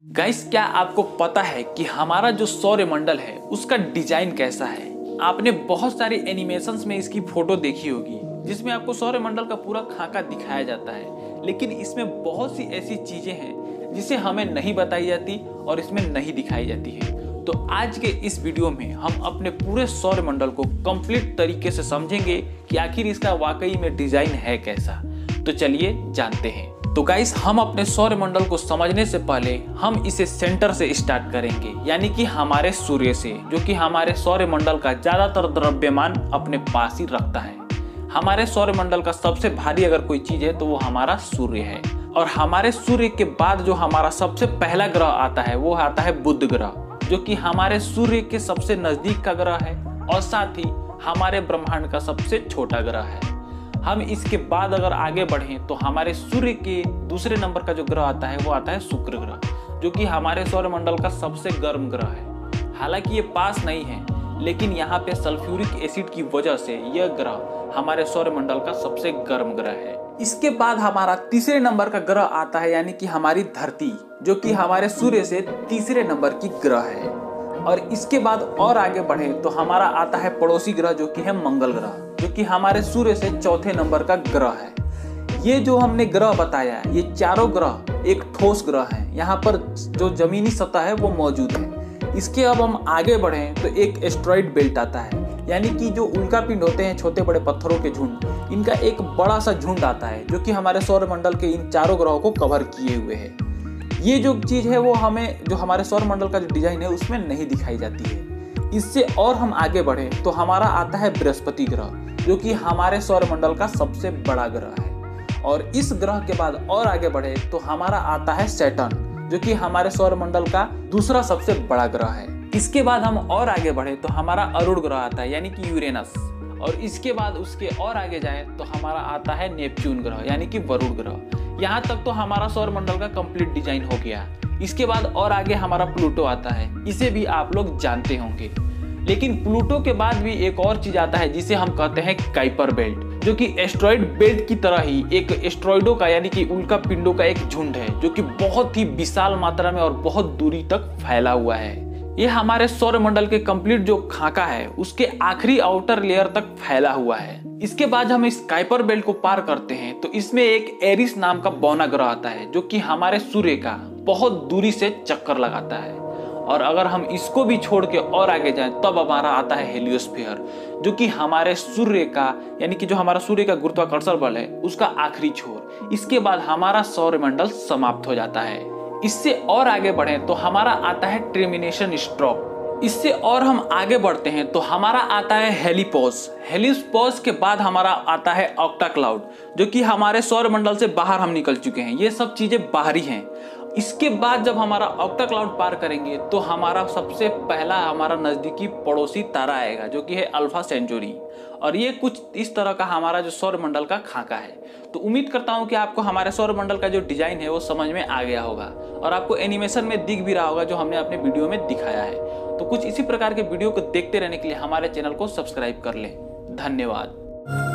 Guys, क्या आपको पता है कि हमारा जो सौरमंडल है उसका डिजाइन कैसा है? आपने बहुत सारी एनिमेशंस में इसकी फोटो देखी होगी जिसमें आपको सौरमंडल का पूरा खाका दिखाया जाता है, लेकिन इसमें बहुत सी ऐसी चीजें हैं जिसे हमें नहीं बताई जाती और इसमें नहीं दिखाई जाती है। तो आज के इस वीडियो में हम अपने पूरे सौरमंडल को कंप्लीट तरीके से समझेंगे कि आखिर इसका वाकई में डिजाइन है कैसा। तो चलिए जानते हैं। तो गाइस, हम अपने सौरमंडल को समझने से पहले हम इसे सेंटर से स्टार्ट करेंगे, यानी कि हमारे सूर्य से, जो कि हमारे सौरमंडल का ज्यादातर द्रव्यमान अपने पास ही रखता है। हमारे सौरमंडल का सबसे भारी अगर कोई चीज है तो वो हमारा सूर्य है। और हमारे सूर्य के बाद जो हमारा सबसे पहला ग्रह आता है वो आता है बुध ग्रह, जो कि हमारे सूर्य के सबसे नजदीक का ग्रह है और साथ ही हमारे ब्रह्मांड का सबसे छोटा ग्रह है। हम इसके बाद अगर आगे बढ़ें तो हमारे सूर्य के दूसरे नंबर का जो ग्रह आता है वो आता है शुक्र ग्रह, जो कि हमारे सौरमंडल का सबसे गर्म ग्रह है। हालांकि ये पास नहीं है, लेकिन यहाँ पे सल्फ्यूरिक एसिड की वजह से यह ग्रह हमारे सौरमंडल का सबसे गर्म ग्रह है। इसके बाद हमारा तीसरे नंबर का ग्रह आता है, यानी कि हमारी धरती, जो कि हमारे सूर्य से तीसरे नंबर की ग्रह है। और इसके बाद और आगे बढ़े तो हमारा आता है पड़ोसी ग्रह, जो कि है मंगल ग्रह, जो कि हमारे सूर्य से चौथे नंबर का ग्रह है। ये जो हमने ग्रह बताया है, ये चारों ग्रह एक ठोस ग्रह है। यहाँ पर जो जमीनी सतह है वो मौजूद है। इसके अब हम आगे बढ़ें तो एक एस्टेरॉयड बेल्ट आता है, यानी कि जो उल्का पिंड होते हैं, छोटे बड़े पत्थरों के झुंड, इनका एक बड़ा सा झुंड आता है जो कि हमारे सौरमंडल के इन चारों ग्रहों को कवर किए हुए है। ये जो चीज है वो हमें जो हमारे सौरमंडल का जो डिजाइन है उसमें नहीं दिखाई जाती है। इससे और हम आगे बढ़े तो हमारा आता है बृहस्पति ग्रह, जो कि हमारे सौरमंडल का सबसे बड़ा ग्रह है। और इस ग्रह के बाद और आगे बढ़े तो हमारा आता है सैटर्न, जो कि हमारे सौरमंडल का दूसरा सबसे बड़ा ग्रह है। इसके बाद हम और आगे बढ़े तो हमारा अरुण ग्रह आता है, यानी कि यूरेनस। और इसके बाद उसके और आगे जाए तो हमारा आता है नेपच्यून ग्रह, यानी कि वरुण ग्रह। यहाँ तक तो हमारा सौरमंडल का कंप्लीट डिजाइन हो गया। इसके बाद और आगे हमारा प्लूटो आता है, इसे भी आप लोग जानते होंगे। लेकिन प्लूटो के बाद भी एक और चीज आता है जिसे हम कहते हैं काइपर बेल्ट, जो कि एस्टेरॉयड बेल्ट की तरह ही एक एस्टेरॉयडों का, यानी कि उल्का पिंडों का एक झुंड है, जो कि बहुत ही विशाल मात्रा में और बहुत दूरी तक फैला हुआ है। ये हमारे सौरमंडल के कंप्लीट जो खाका है उसके आखिरी आउटर लेयर तक फैला हुआ है। इसके बाद हम इस काइपर बेल्ट को पार करते हैं तो इसमें एक एरिस नाम का बौना ग्रह आता है, जो कि हमारे सूर्य का बहुत दूरी से चक्कर लगाता है। और अगर हम इसको भी छोड़ के और आगे जाएं तब हमारा आता है हेलियोस्फीयर, जो कि हमारे सूर्य का, यानी कि जो हमारा सूर्य का गुरुत्वाकर्षण बल है उसका आखिरी छोर। इसके बाद हमारा सौरमंडल समाप्त हो जाता है। इससे और आगे बढ़े तो हमारा आता है टर्मिनेशन स्ट्रोक। इससे और हम आगे बढ़ते हैं तो हमारा आता है हेलिपोस। हेलिपोस के बाद हमारा आता है ऑक्टा क्लाउड, जो कि हमारे सौरमंडल से बाहर हम निकल चुके हैं। ये सब चीजें बाहरी हैं। इसके बाद जब हमारा ऑक्टा क्लाउड पार करेंगे तो हमारा सबसे पहला हमारा नजदीकी पड़ोसी तारा आएगा, जो कि है अल्फा सेंचुरी। और ये कुछ इस तरह का हमारा जो सौरमंडल का खाका है। तो उम्मीद करता हूँ कि आपको हमारे सौरमंडल का जो डिजाइन है वो समझ में आ गया होगा और आपको एनिमेशन में दिख भी रहा होगा जो हमने अपने वीडियो में दिखाया है। तो कुछ इसी प्रकार के वीडियो को देखते रहने के लिए हमारे चैनल को सब्सक्राइब कर लें। धन्यवाद।